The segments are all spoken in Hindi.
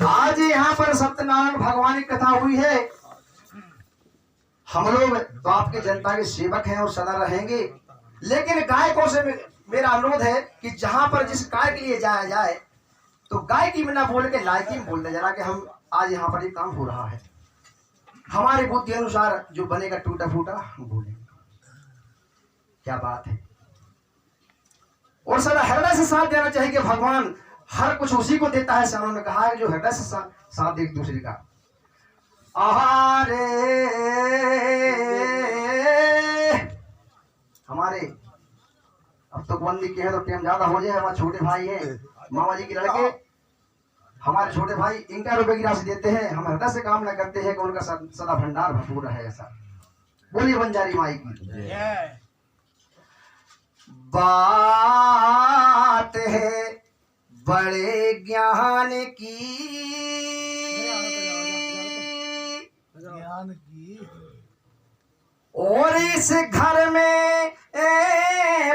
आज यहाँ पर सत्यनारायण भगवान की कथा हुई है। हम लोग तो आपके जनता के सेवक हैं और सदा रहेंगे, लेकिन गायकों से मेरा अनुरोध है कि जहां पर जिस गाय के लिए जाया जाए तो गाय की बिना बोल के लायकी में बोल दे जरा कि हम आज यहाँ पर ये काम हो रहा है, हमारी बुद्धि अनुसार जो बनेगा टूटा फूटा हम बोलेंगे। क्या बात है। और सदा हृदय से साथ देना चाहिए कि भगवान हर कुछ उसी को देता है। शानों ने कहा है जो हृदय से साथ दे एक दूसरे का। आहारे हमारे अब तो बंदी के है तो टाइम ज्यादा हो जाए। हमारे छोटे भाई हैं, मामा जी के लड़के, हमारे छोटे भाई इनका रुपए की राशि देते हैं। हम हृदय से काम न करते हैं कि उनका सदा भंडार भरपूर है। ऐसा बोलिए बंजारी माई की। बात है बड़े ज्ञान की और इस घर में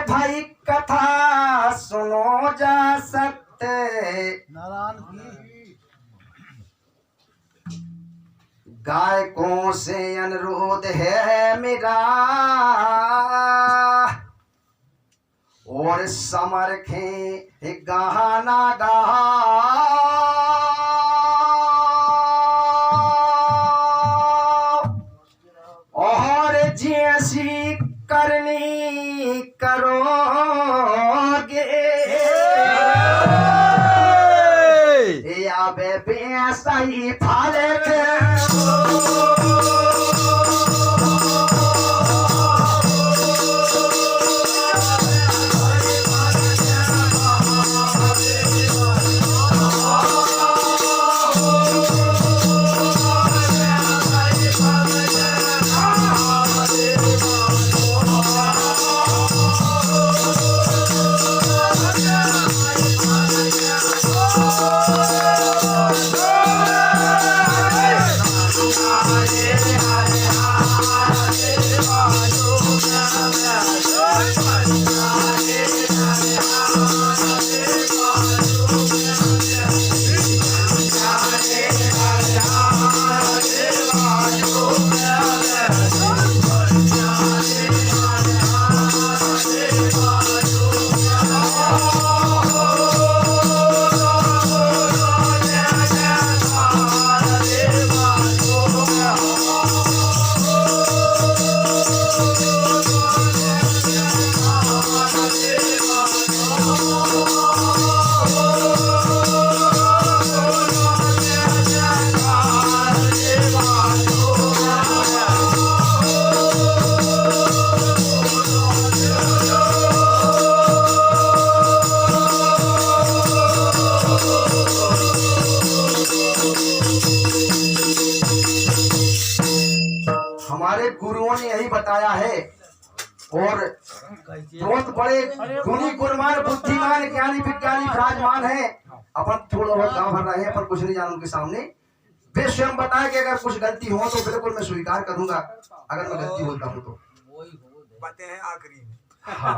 भाई कथा सुनो जा सकते नारायण की। गायकों से अनुरोध है मेरा और समरखे गाना गा और जैसी करनी करोगे या बेसा ही फाले हमारे गुरुओं ने यही बताया है। और बहुत बड़े गुणी गुणवान बुद्धिमान ज्ञानी विज्ञानी विराजमान है। अपन थोड़ा बहुत गाँव भर रहे हैं, अपन कुछ नहीं जान उनके सामने। वे स्वयं बताए कि अगर कुछ गलती हो तो बिल्कुल मैं स्वीकार करूंगा, अगर मैं गलती होता हूँ तो बातें हैं आखिरी में। हाँ।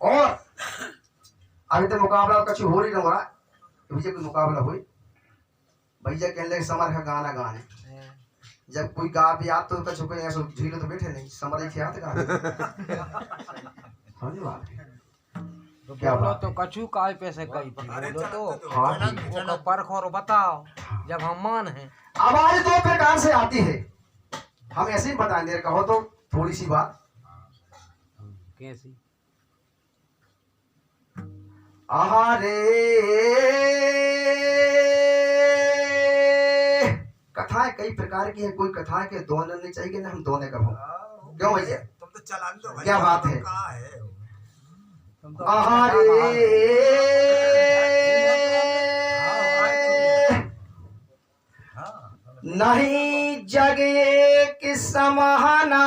और अभी तो मुकाबला कुछ हो ही नहीं हो रहा, मुझे कोई मुकाबला हुई भैया कहने लगे समर का गाना गाने। जब कोई गा भी आत तो कछु कोई ऐसा झीलो तो बैठे नहीं, समर एक याद गा समझ बात तो क्या बोलो तो कछु काय पैसे कई बोलो तो हाँ वो परख और बताओ जब हम मान हैं। आवाज दो प्रकार से आती है, हम ऐसे ही बताएंगे। कहो तो थोड़ी सी बात कैसी। आहारे कथाएं कई प्रकार की है। कोई कथाएं के दोने नहीं चाहिए ना हम दोने कब हो क्यों भैया तुम तो चलान दो भाई। क्या बात है। कहाँ है आहारे नहीं जगे कि समाना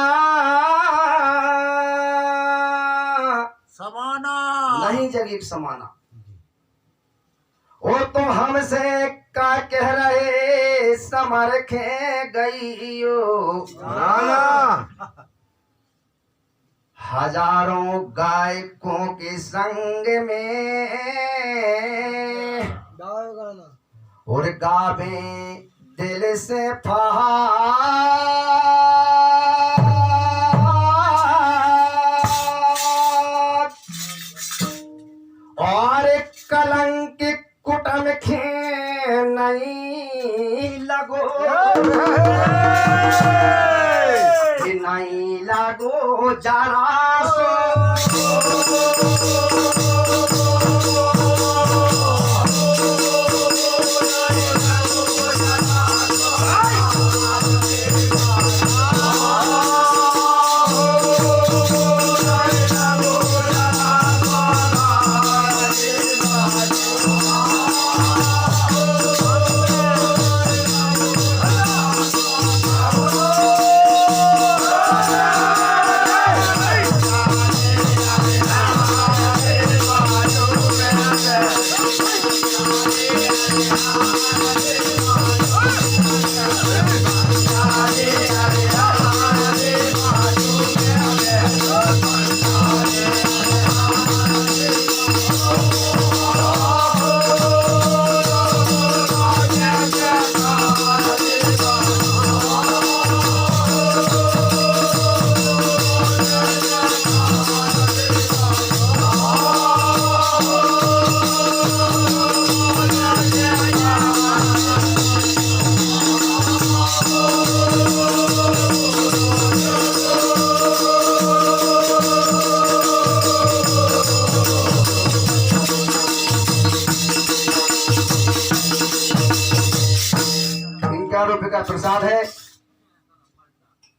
समाना नहीं जगे कि समाना। वो तुम हमसे का कह रहे समर खे गई हो हजारों गायकों के संग में और गावे दिल से फहाद और कलंक कुटम खे नहीं लगो नहीं लगो जरा ₹50 का प्रसाद है।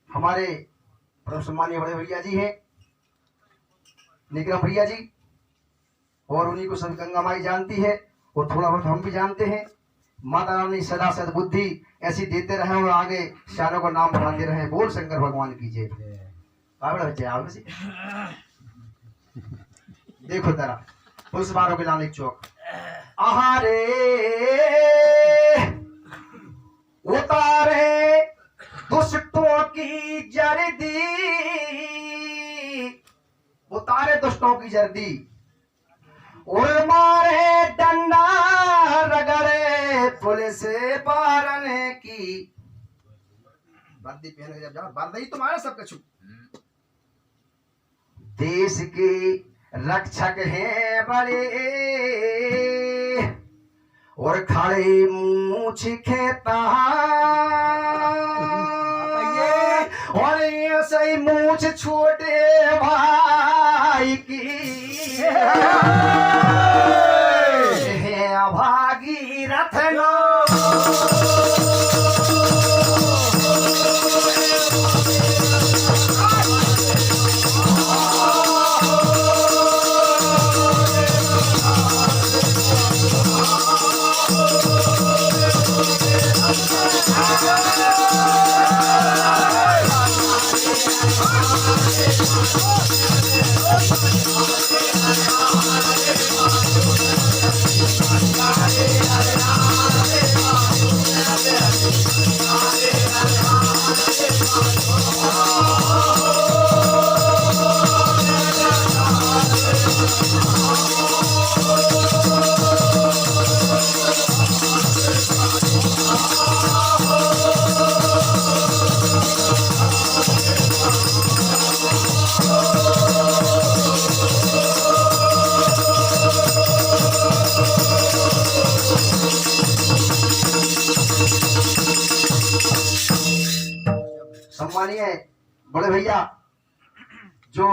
हमारे परम सम्मानीय बड़े भैया जी हैं, निक्रम भैया जी, और उन्हीं को सब गंगा माई जानती है और थोड़ा बहुत हम भी जानते हैं। माता रानी सदा सद्बुद्धि ऐसी देते रहे और आगे शानों का नाम बढ़ाते रहे। बोल शंकर भगवान की जय। देखो जरा पुलिस बारों के लाल चौक आहारे उतारे दुष्टों की जर्दी, उतारे दुष्टों की जर्दी और मारे डंडा रगड़े पुलिस पारने की। वर्दी पहन के जब जाओ, वर्दी तुम्हारा सब कछु। देश के रक्षक हैं बड़े और खड़े मूछ खेता और ये सही मूछ छोटे भाई की है भागी रथनो। सम्मानीय बड़े भैया जो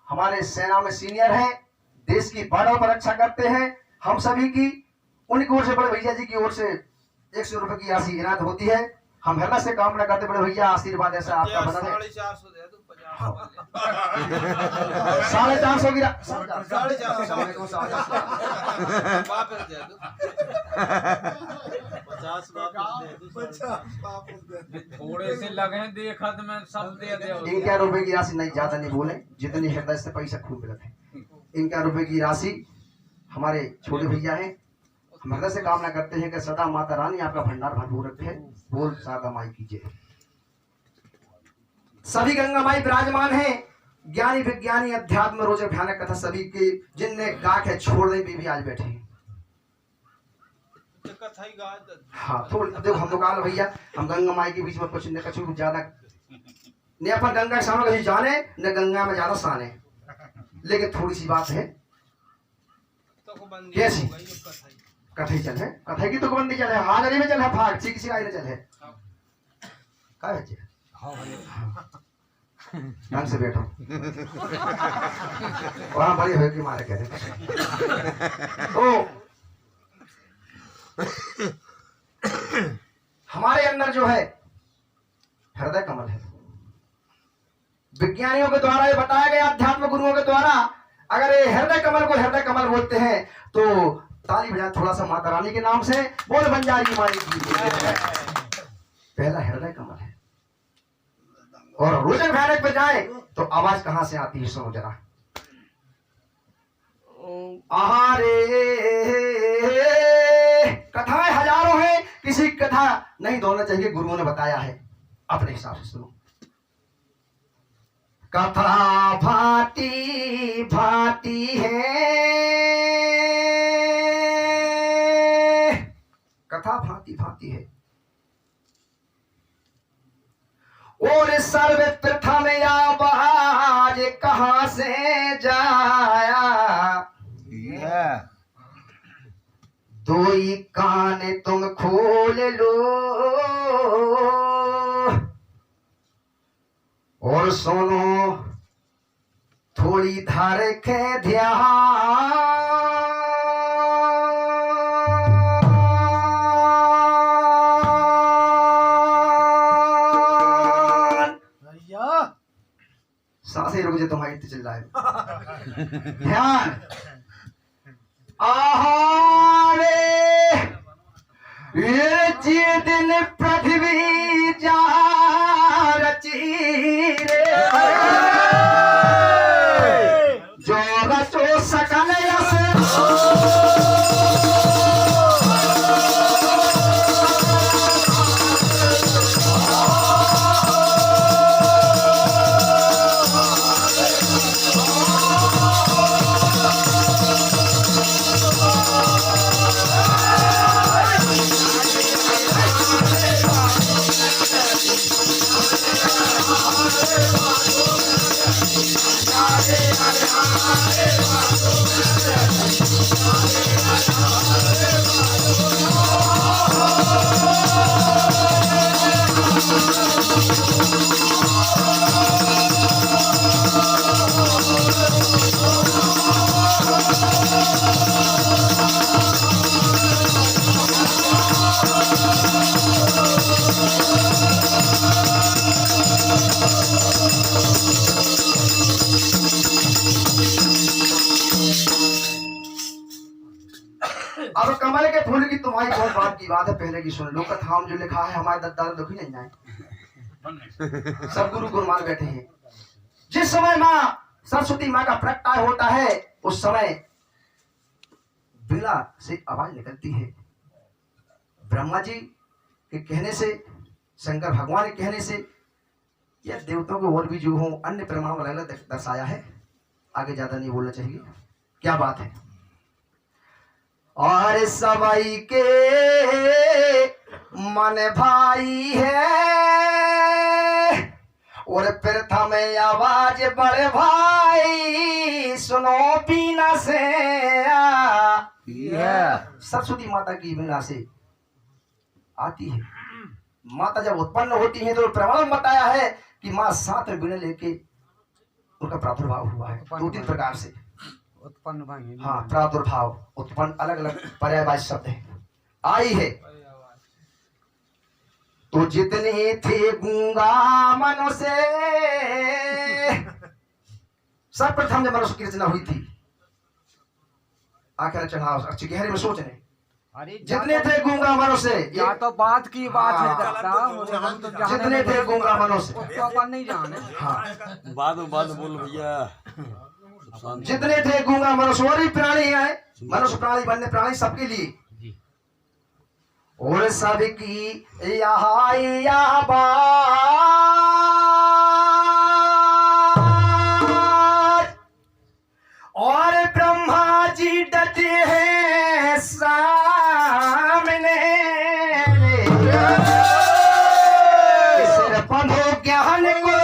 हमारे सेना में सीनियर हैं, देश की बॉर्डर पर रक्षा करते हैं हम सभी की, उनकी ओर से बड़े भैया जी की ओर से 100 रुपए की राशि इनायत होती है। हम हृदय से कामना करते बड़े भैया आशीर्वाद ऐसा आपका बना रहे। 450 की 450 थोड़े से लगे देखत में सब दे दे। इनका रुपए की राशि नहीं, ज्यादा नहीं बोले, जितनी हृदय से पैसा खूब मिलते हैं। इनका रुपए की राशि हमारे छोटे भैया हैं, हम हृदय से कामना करते हैं कि सदा माता रानी आपका भंडार भरपूर रखे। बोल शारदा माई की जय। सभी गंगा माई विराजमान हैं, ज्ञानी विज्ञानी अध्यात्म रोज भयानक कथा सभी के जिनने गा के छोड़ने भी आज बैठे हैं। हाँ थोड़ी देखो हम लोग आल भैया हम गंगा माई के बीच में कुछ न कुछ ज्यादा न अपन गंगा के सामने कहीं जाने न गंगा में ज्यादा साने, लेकिन थोड़ी सी बात है कैसी कथई चल है, कथई की तो बंदी चल है, हाजरी में चल है, फाग सी किसी आई चल है का बच्चे ढंग से बैठो वहां बड़ी हो कि मारे कह रहे ओ हमारे अंदर जो है हृदय कमल है। विज्ञानियों के द्वारा ये बताया गया, अध्यात्म गुरुओं के द्वारा, अगर ये हृदय कमल को हृदय कमल बोलते हैं तो ताली बजा थोड़ा सा माता रानी के नाम से, बोल बंजारी माई की। पहला हृदय कमल है। और रोजन भयानक पे जाए तो आवाज कहां से आती है सुनो जरा। कथाएं हजारों हैं, किसी कथा नहीं दोना चाहिए, गुरुओं ने बताया है अपने हिसाब से सुनो। कथा भांति भांति है, कथा भांति भांति है, और सर्वप्रथम आवाज कहां से जाया, दो ही कान तुम खोल लो और सुनो थोड़ी धार के ध्यान। सांसें रुक जाए तुम्हारी चिल्ला रहा है ध्यान। आहारे ये दिन पृथ्वी जा रची रे, जो रचो सकल यस अब कमल के फूल की तुम्हारी बहुत बात की बात है, पहले की सुन लो। कथाओं जो लिखा है हमारे दादा दुखी नहीं जाए, सब गुरु गुरुमान बैठे हैं। जिस समय माँ सरस्वती माँ का प्रगटाय होता है उस समय बिला से आवाज निकलती है। ब्रह्मा जी के कहने से, शंकर भगवान के कहने से, या देवताओं को और भी जो हो अन्य प्रमाण अलग दर्शाया है, आगे ज्यादा नहीं बोलना चाहिए। क्या बात है। और सवाई के मन भाई है और प्रथम आवाज बड़े भाई सुनो बीना से सरस्वती माता की बीना से आती है। माता जब उत्पन्न होती है तो प्रमाण बताया है कि माँ साथ में बीना लेके उनका प्रादुर्भाव हुआ है दो तीन प्रकार से उत्पन्न भाई। हाँ प्रादुर्भाव उत्पन्न अलग अलग पर्यायवाची शब्द है आई है। तो जितने थे गूंगा मनुष्य, सर्वप्रथम जब मनुष्य की रचना हुई थी, आखिर चढ़ाव अच्छी गहरे में सोच रहे, जितने थे गूंगा मनुष्य, या तो बात की बात है, जितने थे गूंगा मनुष्य उसको अपन नहीं जाने। हाँ बाद बोल भैया। जितने थे गूंगा मनुष्य, और भी प्राणी है, मनुष्य प्राणी वन्य प्राणी सबके लिए, और सबकी यहाँ जी डटे हैं सामने सिर पढ़ो ज्ञान को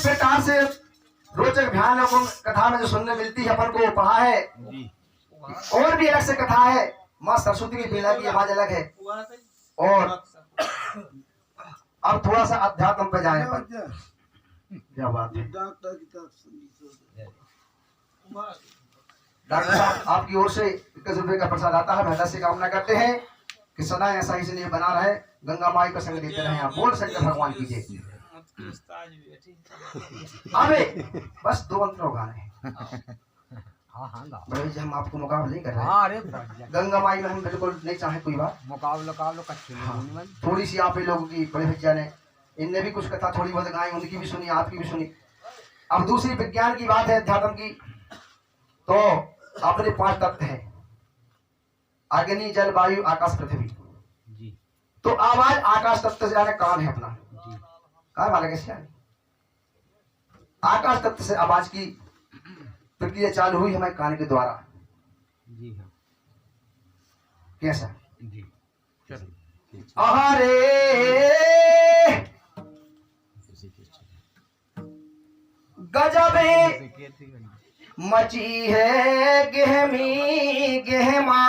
प्रकार से रोचक भयानक कथा में जो सुनने मिलती है अपन को पढ़ा है। और भी अलग से कथा है, माँ सरस्वती की बेला की आवाज अलग है। और अब थोड़ा सा अध्यात्म पे जाए पर क्या बात है। डॉक्टर साहब आपकी ओर से 21 रुपए का प्रसाद आता है। मेहनत से कामना करते हैं कि सदा ऐसा ही इसलिए बना रहे, गंगा माई का संग देते रहे। आप बोल शंकर भगवान कीजिए। अबे बस 2 मंत्र गाने। भाई जी हम आपको मुकाबला नहीं कर रहे। गंगा माई में हम बिल्कुल नहीं चाहे कोई बात मुकाबला थोड़ी सी आप लोगों की बड़े भैया ने इनने भी कुछ कथा थोड़ी बहुत गाई, उनकी भी सुनी, आपकी भी सुनी। अब दूसरी विज्ञान की बात है, अध्यात्म की। तो अपने 5 तत्व हैं, अग्नि जल वायु आकाश पृथ्वी। तो आवाज आकाश तत्व से जाने कान है अपना, कान वाला कैसे जाने। आकाश तत्व से आवाज की प्रक्रिया चालू हुई हमारे कान के द्वारा। जी हाँ। कैसा जी अरे गजबे मची है गहमी गहमा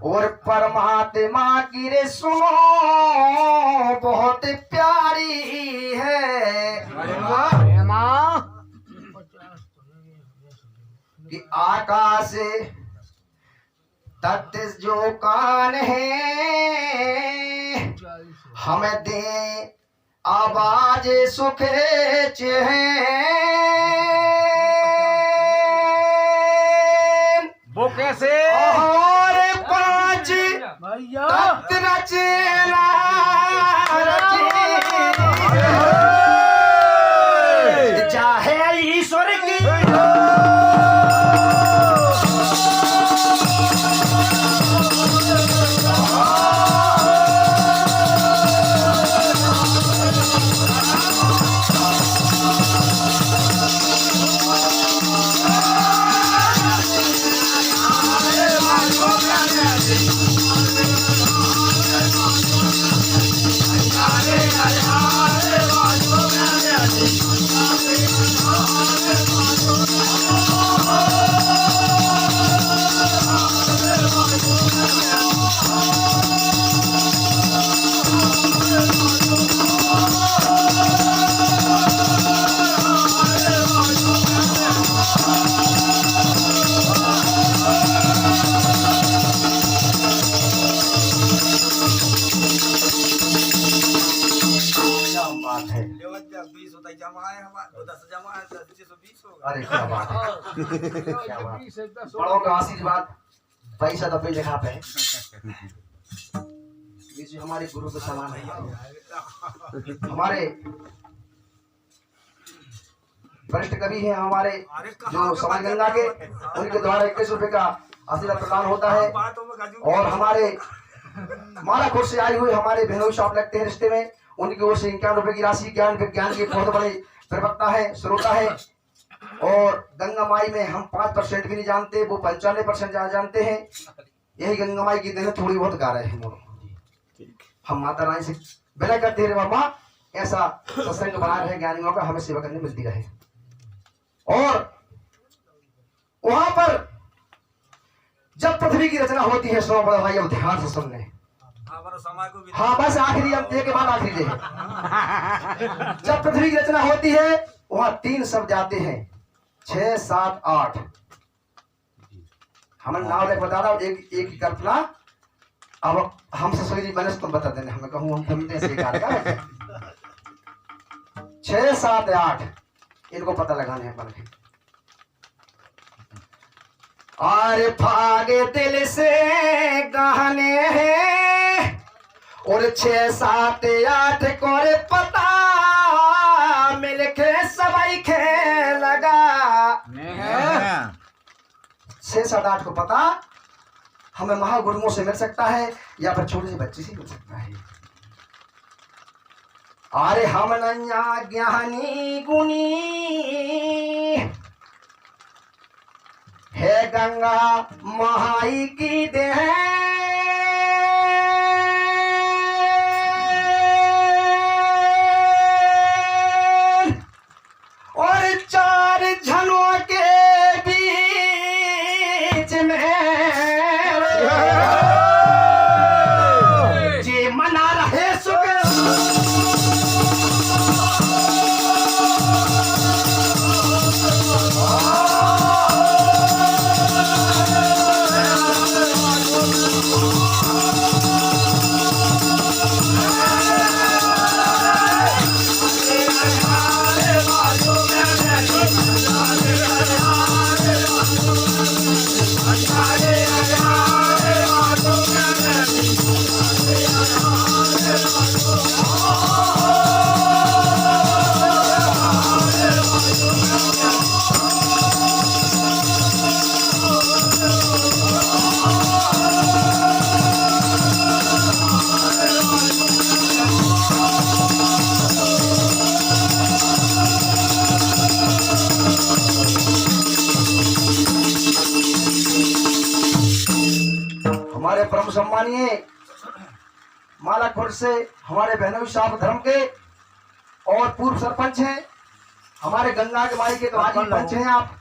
और परमात्मा की रे सुनो बहुत प्यारी है कि आकाश तत्व जो कान है हमें दे आवाज सुख चैन। वो कैसे और 5 तत्व रचना चाहे ईश्वर की अरे क्या बात है, क्या बात। बड़ों का आशीर्वाद पैसा तो पे लिखा पे है। ये जो हमारे गुरु के समान है, हमारे वरिष्ठ कवि हैं हमारे जो समाज गंगा के, उनके द्वारा 21 रुपए का आशीर्वाद प्रदान होता है। और हमारे माला कोट से आई हुई हमारे बहनोई शॉप लगते हैं रिश्ते में, उनकी ओर से 51 रुपए की राशि ज्ञान विज्ञान के बहुत बड़े प्रवक्ता है, श्रोता है। और गंगा माई में हम 5% भी नहीं जानते, वो 95% जानते हैं। यही गंगा माई की देन थोड़ी बहुत गा रहे हैं मोरो। हम माता रानी से विनय करते हैं बाबा ऐसा सत्संग बना रहे, ज्ञानियों का हमें सेवा करनी मिलती रहे। और वहां पर जब पृथ्वी की रचना होती है सो बड़े भाई, अब ध्यान से सुन ले। हमारे समय को भी हाँ बस आखिरी, हम एक के बाद आखिरी ले। जब पृथ्वी की रचना होती है वहां 3 शब्द आते हैं, 6, 7, 8। हमें नाम देख बता रहा हूँ, एक एक कल्पना। अब हम ससुरी जी बने तुम बता देना, हमें कहूँ हम थमते से 6, 7, 8 इनको पता लगाने हैं बन के। और भागे दिल से गहने हैं और 6, 7, 8 को रे पता मिलके सबाई खे लगा। 6, 7, 8 को पता हमें महागुरुओं से मिल सकता है या फिर छोटे से बच्चे से मिल सकता है। अरे हम नन्या ज्ञानी गुनी है गंगा महाई की देह और 4 झनों के बीच में जी मना रहे सुख। हमारे परम सम्मानीय मालाखोर से हमारे बहनोई साहब धर्म के और पूर्व सरपंच हैं, हमारे गंगा के माई के तो आज ही पंच हैं आप।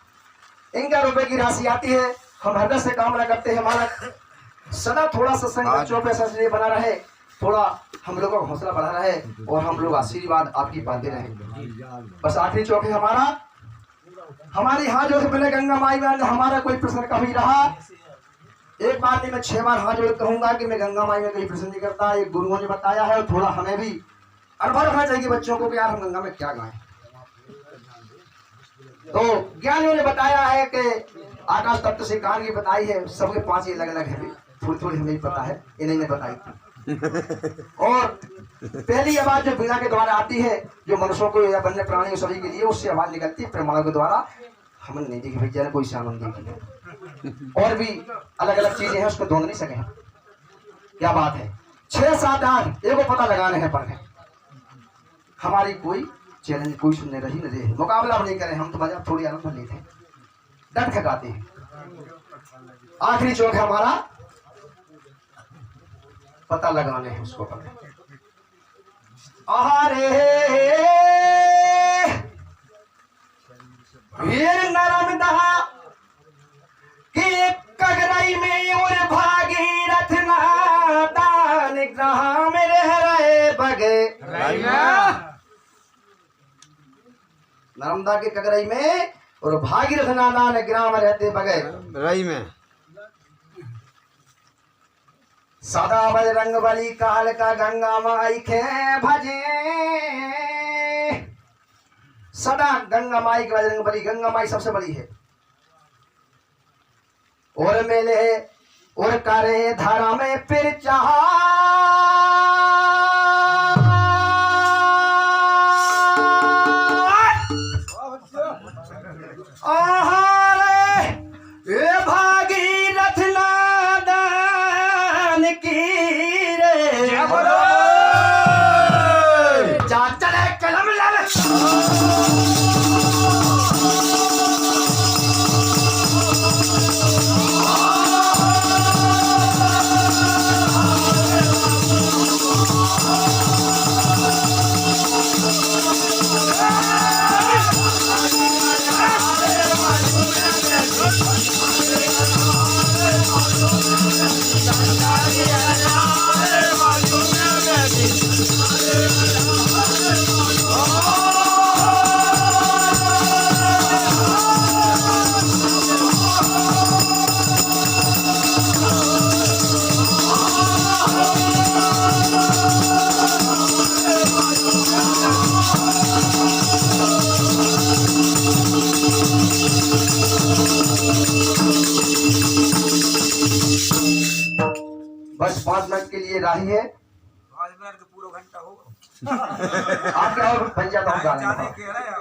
इनका रुपए की राशि आती है, हम हृदय से कामना करते हैं मालक सदा थोड़ा सत्संग बच्चों पे सच बना रहे, थोड़ा हम लोगों का हौसला बढ़ा रहे और हम लोग आशीर्वाद आपकी पाते रहे। बस आखिरी चौक है हमारे यहाँ जो पहले गंगा माई में हमारा कोई प्रश्न कभी रहा, एक बार नहीं मैं 6 बार हाथ जोड़ कहूंगा कि मैं गंगा माई में कहीं प्रश्न नहीं करता। एक गुरुओं ने बताया है और थोड़ा हमें भी अनुभव रखना चाहिए बच्चों को कि यार हम गंगा में क्या गाएं। तो ज्ञानियों ने बताया है कि आकाश तत्व से कान की बताई है, सबके 5 अलग अलग है, थोड़ी थोड़ी हमें बताया है, इन्हीं ने बताई थी। और पहली आवाज जो बीड़ा के द्वारा आती है, जो मनुष्यों को या वन्य प्राणियों सभी के लिए उससे आवाज निकलती है प्रमाणों के द्वारा। हमने नहीं देखी भैया कोई सामान देखी, और भी अलग अलग चीजें हैं उसको ढूंढ नहीं सके। क्या बात है, 6, 7, 8 एक को पता लगाने हैं पर है। हमारी कोई चैलेंज कोई सुनने रही न रहे, मुकाबला नहीं करें, हम तो मजा थोड़ी आनंद लेते हैं, डर खकाते हैं। आखिरी चौक है हमारा पता लगाने हैं उसको पता। वीर नर्मदा के कगराई में और भागीरथ नादान ग्राम में रह रहे बगे। नर्मदा के कगराई में और भागीरथ नादान ग्राम में रहते बगे रई में सदा बजरंग बली काल का गंगा माई के भजे। सदा गंगा माई के बजरंग बली, गंगा माई सबसे बड़ी है। और मेले और करे धारा में फिर चाह भागीरथ नादान की रे जा चले कलम लाल। 5 मिनट के लिए राही है। 5 मिनट के पूरा घंटा होगा। आपके और बन जाता हूँ गाने जाने में। के रहे हैं।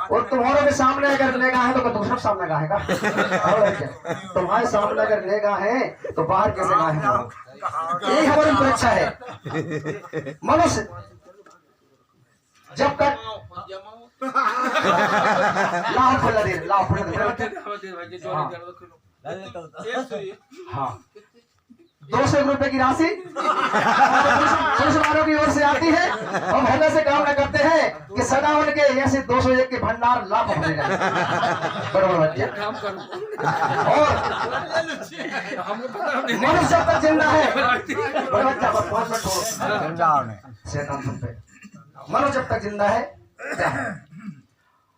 और तुम्हारे के सामने अगर नेगा है तो दूसरा सामने गाएगा। और क्या? तुम्हारे सामने अगर नेगा है तो बाहर कैसे गाएगा? यही हमारी परीक्षा है। मनुष्य जब तक लाओ खुला दे, लाओ खुला दे। हाँ 200 रुपए की राशि पुलिस वालों की ओर से आती है। हम हमें से कामना करते हैं कि सदा उनके ऐसे 201 के भंडार लाख होने लगे। बरोबर बच्चे। और मनुष्य जब तक जिंदा है, बड़े बच्चा बस 5 मिनट छोड़ो। शैतान सुन पे। मनुष्य जब तक जिंदा है क्या है?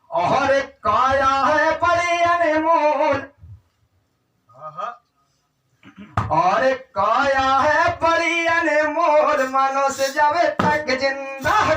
और एक काया है बड़ी अनमोल, और एक काया है बड़ी अनमोल, मनुष्य जब तक जिंदा है।